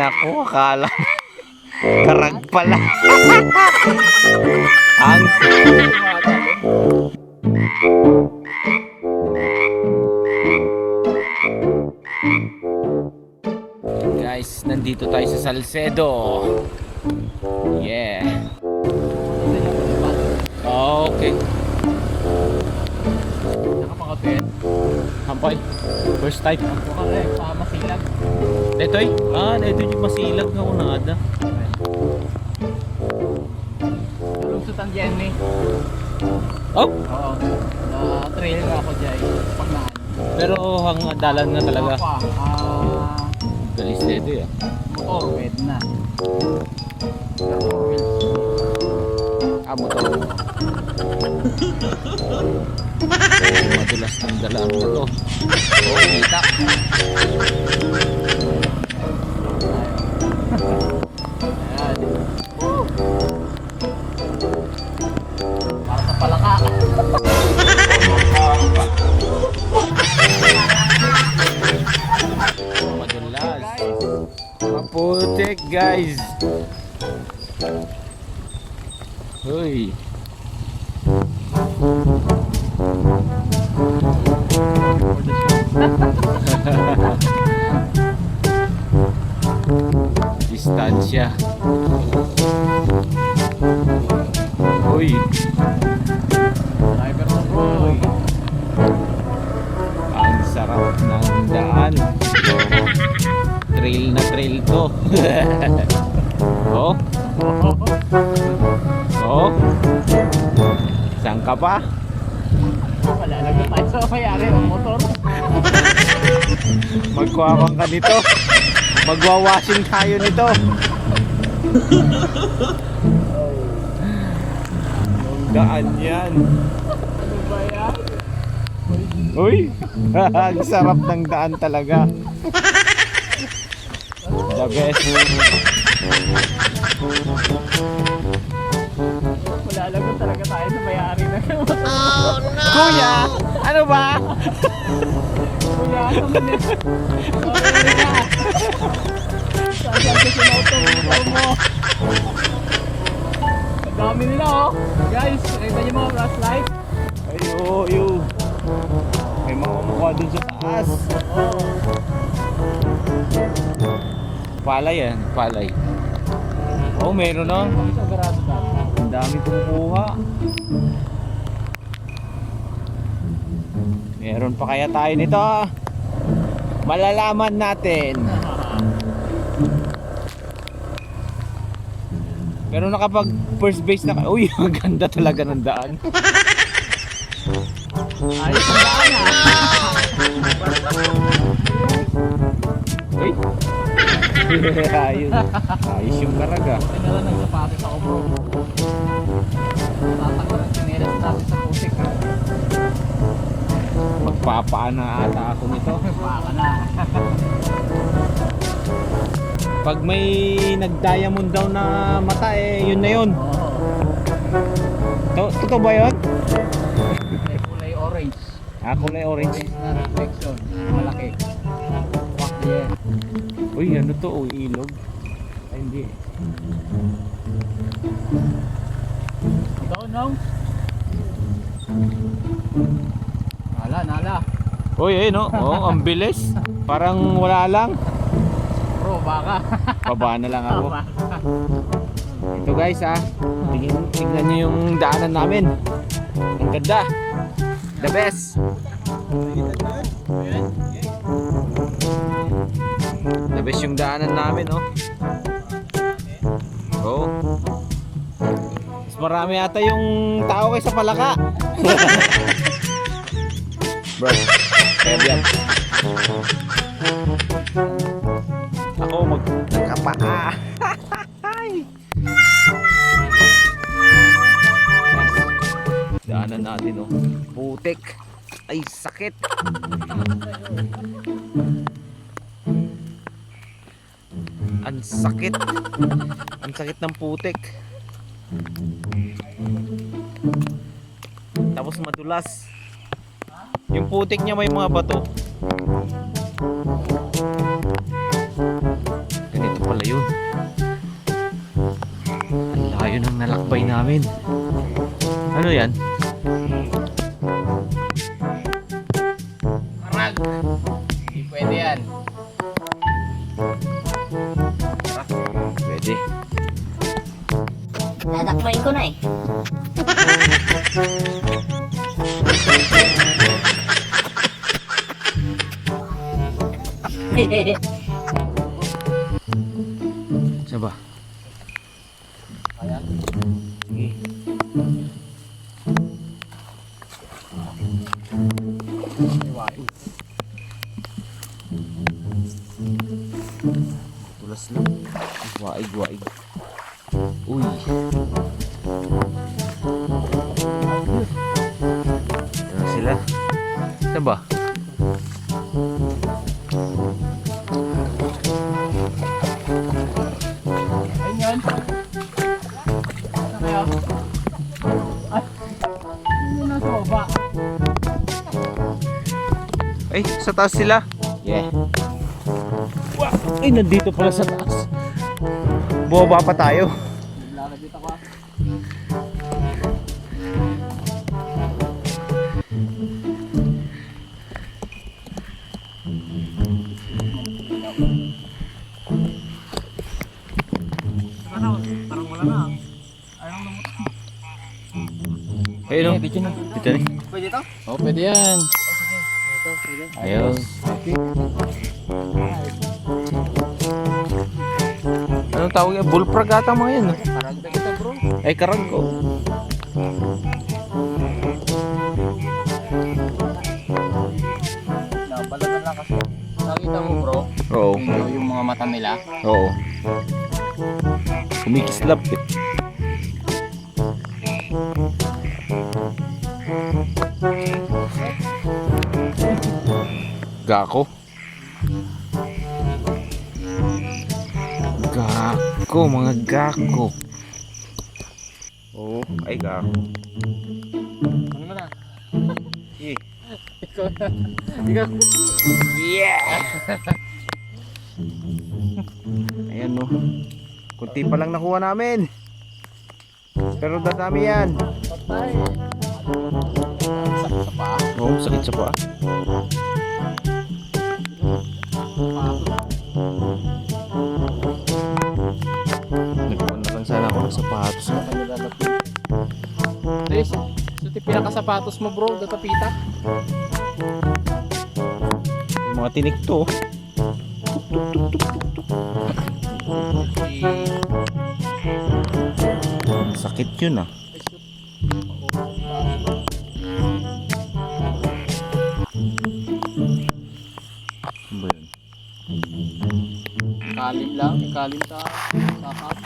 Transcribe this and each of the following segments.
naku, akala karag pala. Ang guys, nandito tayo sa Salcedo. Yeah. Okay. Nakapakapit. Hampay. First time. Baka sa masilag. Ito eh. Ito yung masilag na unada. Lugsot ang Jenny. Oh, Oo. Na-trail nga ako dyan. Pagnaan. pero hang dalan na talaga. Apa. Galis dito eh. Oo, pwede na. Motor. Madulas ng dalaan na to. Oh, kita. Ayan. Para sa palaka. Madulas. Maputik guys. Hoy. Distansya. Hoy. Driver mo boy. Ang sarap ng daan. Trail na trail to. Oh. Oh. Saan ka pa? Wala lang tayo sa mayari ang motor. Magkuhawang ka nito. Magwawashing tayo nito. Yung daan yan. Ano ba yan? Uy. Ang sarap ng daan talaga. The best. Wala lang talaga tayo sa mayari na motor. Oh no! Kuya! Ano ba? Kuya, ano man yun? Sorry na. Saan sa sinauto mo? Ang dami nila oh. Guys, nakita niyo mga flashlight? Ayo. May mga mukha dun sa taas. Oo. Palay yan, palay. Oh, meron na. Sa garado dati. Ang dami kumukuha. Meron pa kaya tayo nito? Malalaman natin. Pero nakapag first base na. Uy, ang ganda talaga ng daan. Ayos ang daan ah. Uy. Ayos. Ayos yung karaga. Tingnan lang nagsapatos ako bro. Tatakot ang chinelas natin sa pusik ha. Magpapaan na ata ako nito. Baka na. Pag may nag-diamond daw na mata yun na yun. Oo. Totoo ba yun? May kulay orange. Kulay orange. Orange na reflection. Malaki. Fuck yeah. Uy, ano to? Uy, ilog. Ay, hindi. Ikaw nong? Nala. Uy, no? Oh, ang bilis. Parang wala lang. Bro, baka. Paba na lang ako. Ito guys tingnan nyo yung daanan namin. Ang ganda. The best. The best yung daanan namin, oh. Oh. Mas marami ata yung tao kaysa palaka. Bro, kaya yan. Ako magkapaa. Daanan natin, oh. Putik. Ay, sakit. Ang sakit. Ang sakit ng putik. Tapos madulas. Yung putik niya may mga bato. Ganito pala Ayun. Ang layo ng nalakbay namin. Ano yan? Marag. Hindi pwede yan. Pwede. Dadakloy ko na eh. Saan ba? Ayan. Sige. Iwain. Tulas lang. Waig, waig. Uy. Ito na sila. Saan ba? Ayun yan. Ano kaya? Ay. Hindi na soba. Ay, sa taas sila. Yeah. Ay, nandito pala sa taas. Bumaba pa tayo. Lalabit ako. Parang wala na. Ayaw na mo. Ayun o. Dito na. Dito na. Pwede ito? Oo, pwede yan. Sige. Ito, pwede. Ayun. Okay. Anong tawag yan? Bullfrog ata mga yan. No? Parang na kita bro. Ay, karag ko. Napalaman lang kasi. Nakita mo bro, Oo. yung mga mata nila. Oo. Kumikislap eh. Gako. Gako, mga gako. Oo, ay gako. Ano mo na? Eh. Ikaw na. Ikaw. Yeah! Ayan no. Kunti pa lang nakuha namin. Pero dadami yan. Patay. Sakit sa paa. Oo, sakit sa paa. Nagpuan na lang sana ako ng sapatos. Sa kanya lalapit. Dres, suti pinakasapatos mo bro, datapita. Yung mga tinik to. Sakit yun ah. Ano ba yun? Ikalim lang, ikalim sa sakap.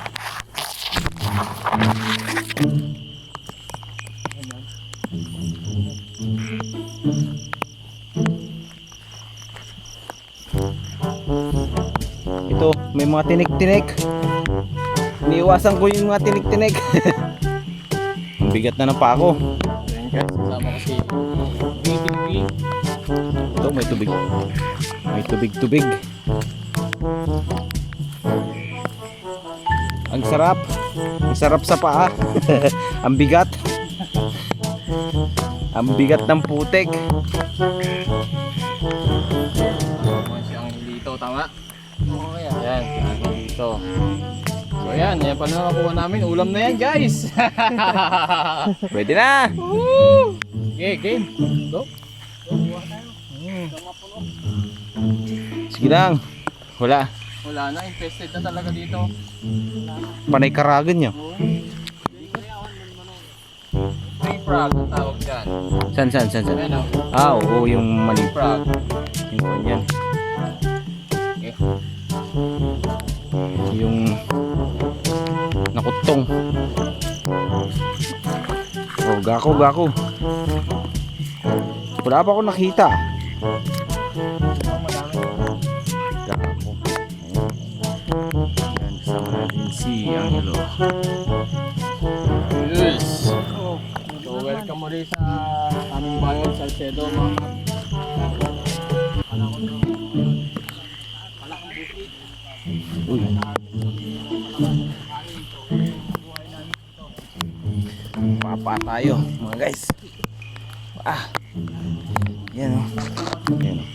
Ayan. Ito, may mga tinik-tinik. Iniiwasan ko yung mga tinik-tinik. Ang bigat na ng pako. Ayan guys, kasama ko si BTV. Ito, may tubig. May tubig-tubig. Ang sarap. Ang sarap sa paa. Ang bigat. Ang bigat ng putik. Ayan si Angelito, tama? Oo, yan. Si Angelito. So yan, yan pala nakuha namin. Ulam na yan guys. Pwede na. Okay, game. Go. Sige lang. Wala. Wala na, infested na talaga dito. Panay karagan nyo. Tree frog ang tawag dyan. San? Ayan o, Ah, oo, yung mali. tree frog. Yung kanyan. Okay. Yung nakutong. Oh, gako. Wala pa ako nakita. Gako. Ayan, kasama natin si Angelo. Yes. So welcome muli sa aming bayan, Salcedo mga kap. Uy. Papa tayo mga guys. Yan o. Yan o.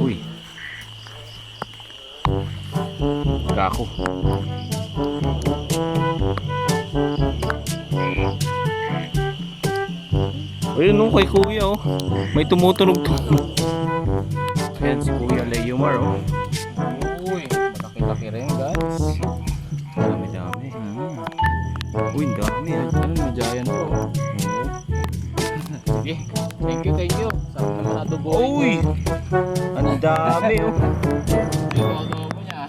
Uy. Gako. Ayun no, kay kuya oh. May tumutunog-tunog. Ayan si Kuya Leomar oh. Uy, malaki-laki rin guys. Dami-dami. Uy, ang dami ah. Ano, may giant po. Sige, thank you. Sarap naman adobo. Uy! Ang dami oh. Ito adobo niya.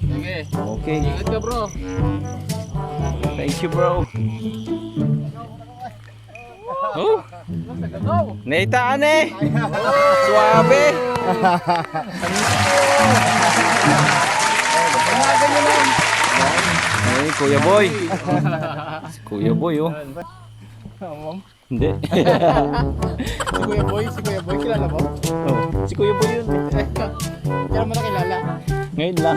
Sige, Okay. ingat ka bro. Thank you bro. Oh, Go! naitaan eh. Suabe. Ay, Kuya Boy. Si Kuya Boy oh. Hindi. Si Kuya Boy, kilala mo? Oh, si Kuya Boy yun. Kaya mo na kilala. Ngayon lang.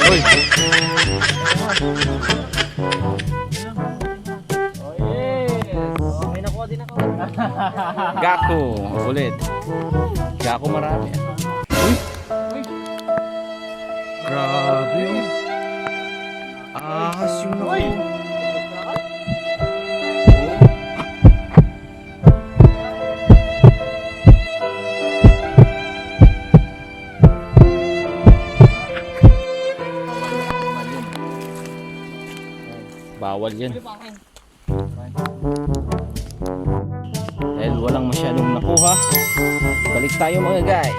Uy. Oh yes! Oh, may nakuha din ako. Gako. Ulit. Gako marami. Uy. Uy! Grabe. Ahas yung naku. Uy! Bawal yan. Dahil walang masyadong nakuha. Balik tayo mga guys.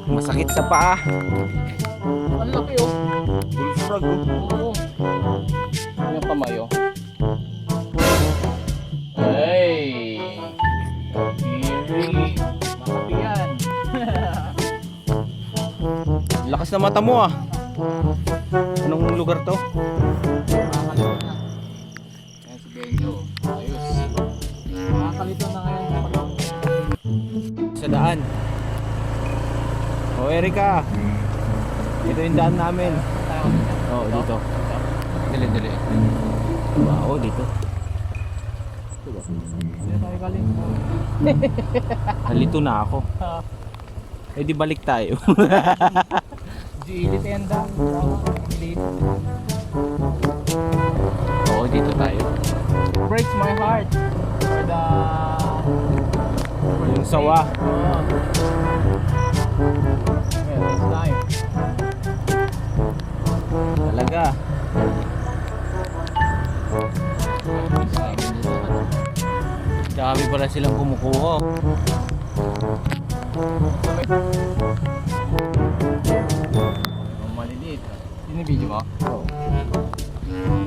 Masakit sa paa. Ang laki oh! Bullfrog oh. Oo. Yung pamayo. Ay! Kiri! Malaki yan! Lakas na mata mo ah. Anong lugar to? Ayan si Benjo. Ayos. Nakakalito na ngayon sa pagkaw. Sa daan. O Erika. Ito yung daan namin. Oo, dito. Dili. Oo, dito. Dili tayo galing. Nalito na ako. Eh di balik tayo. Gili tenda. Gili. Oo, dito tayo. Breaks my heart. For the... Yung sawa. Oh. Okay, this time. Talaga. Dami pala silang kumukuha. Maliliit. Sinibidyo mo?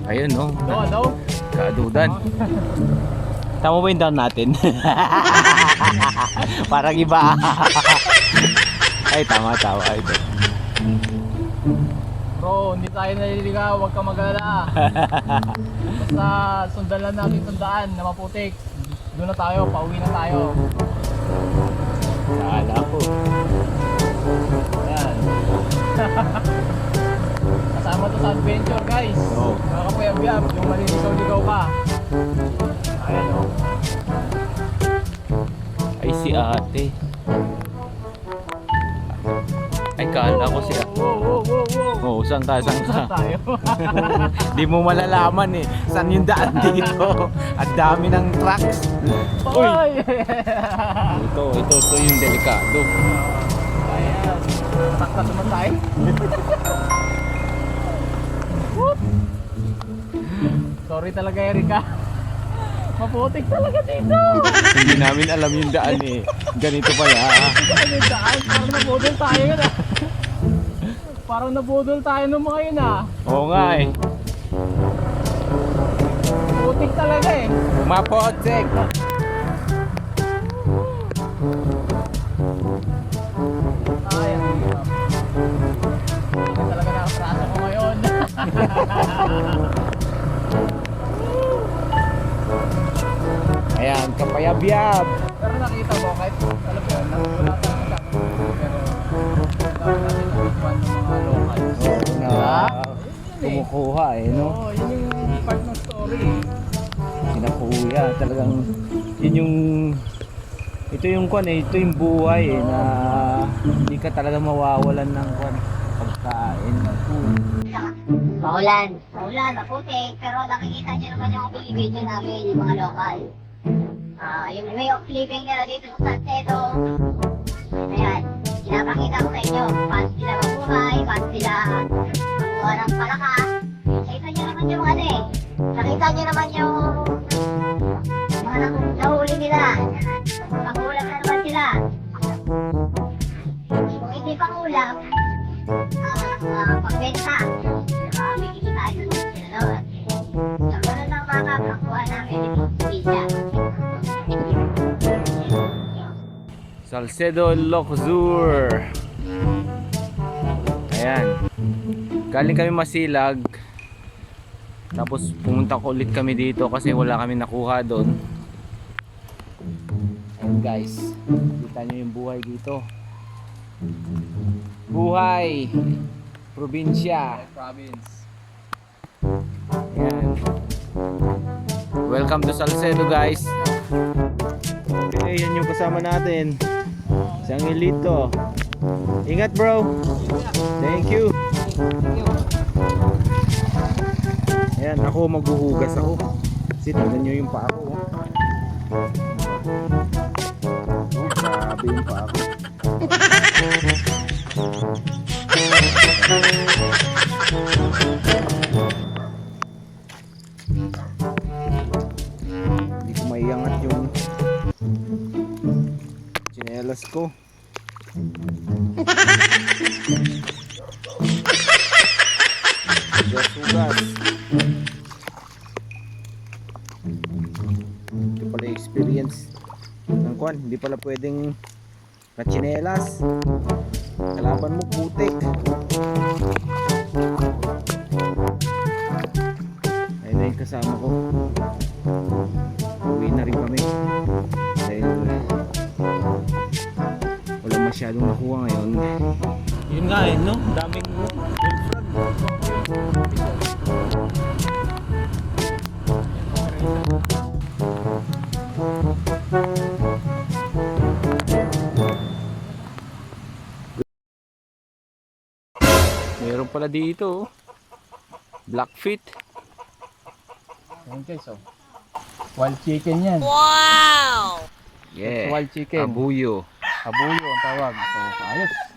Ayun no. Daw. Kaadudan. Tama ba yung daan natin? Parang iba. Ay, tama. Ito. Bro, hindi tayo naliligaw, huwag ka mag-alala. Basta sundan lang natin itong daan na maputik. Doon na tayo, pauwi na tayo. Kala ko. Ayan. Kasama to sa adventure guys. Oo. Mga kapayab-yab, yung maliligaw-ligaw ka. Ayan o. Ay, si ate. Ay, kala ko si ate. Wow. Oo, saan ka? Saan tayo? Di mo malalaman eh. Saan yung daan dito? At dami ng trucks. Uy! Uy! Ito yung delikado. Ayan. Taktas naman tayo. Whoop! Sorry talaga Erika. Maputik talaga dito. Hindi namin alam yung daan eh. Ganito pala. Ano yung daan? Parang nabudol tayo yun ah. Parang nabudol tayo nung mga yun ah. Oo nga eh. Putik talaga eh. Mapotek. Ay, ang hirap. Hindi talaga nakaprasa ko ngayon. Ayan, kapayab-yab. Pero nakita mo kahit alam mo yun, wala tayong kasama. kwan ng mga locals. Na kumukuha no? Oo, yun yung part ng story. Sina kuya, talagang yun yung ito yung kwan ito yung buhay na hindi ka talaga mawawalan ng kwan pagkain. Maulan, maputik, pero nakikita nyo naman yung video namin, yung mga lokal. Yung way of living nila dito sa Salcedo. Ayan, pinapakita ko sa inyo, paano sila mabuhay, paano sila mabuha ng palaka. Nakita nyo naman yung nakita nyo naman yung mga nahuli nila. Pangulam na naman sila. Kung hindi pangulam, pagbenta. Bibili tayo. So, ganun lang mga kakuha namin dito sa Villa. Salcedo Loczur. Ayan. Galing kami Masilag. Tapos pumunta ko ulit kami dito kasi wala kami nakuha doon. Ayan guys. Kita nyo yung buhay dito. Buhay probinsya. Province. Ayan. Welcome to Salcedo guys. Okay, yan yung kasama natin. Si Angelito. Ingat bro. Thank you. Ayan, ako maghuhugas ako. Kasi tignan nyo yung paa ko. Oh, grabe yung paa ko. Hindi ko maiangat yung tsinelas ko. Sugas. Ito pala yung experience ng kwan. Hindi pala pwedeng katsinelas. Kalaban mo putik. Ayun na yung kasama ko. Uwi na rin kami. Dahil wala masyadong nakuha ngayon. Yun nga no? Daming meron pala dito. Blackfeet. Ayan guys, oh. Wild chicken yan. Yeah. Wild chicken. Abuyo. Abuyo ang tawag. So, ayos.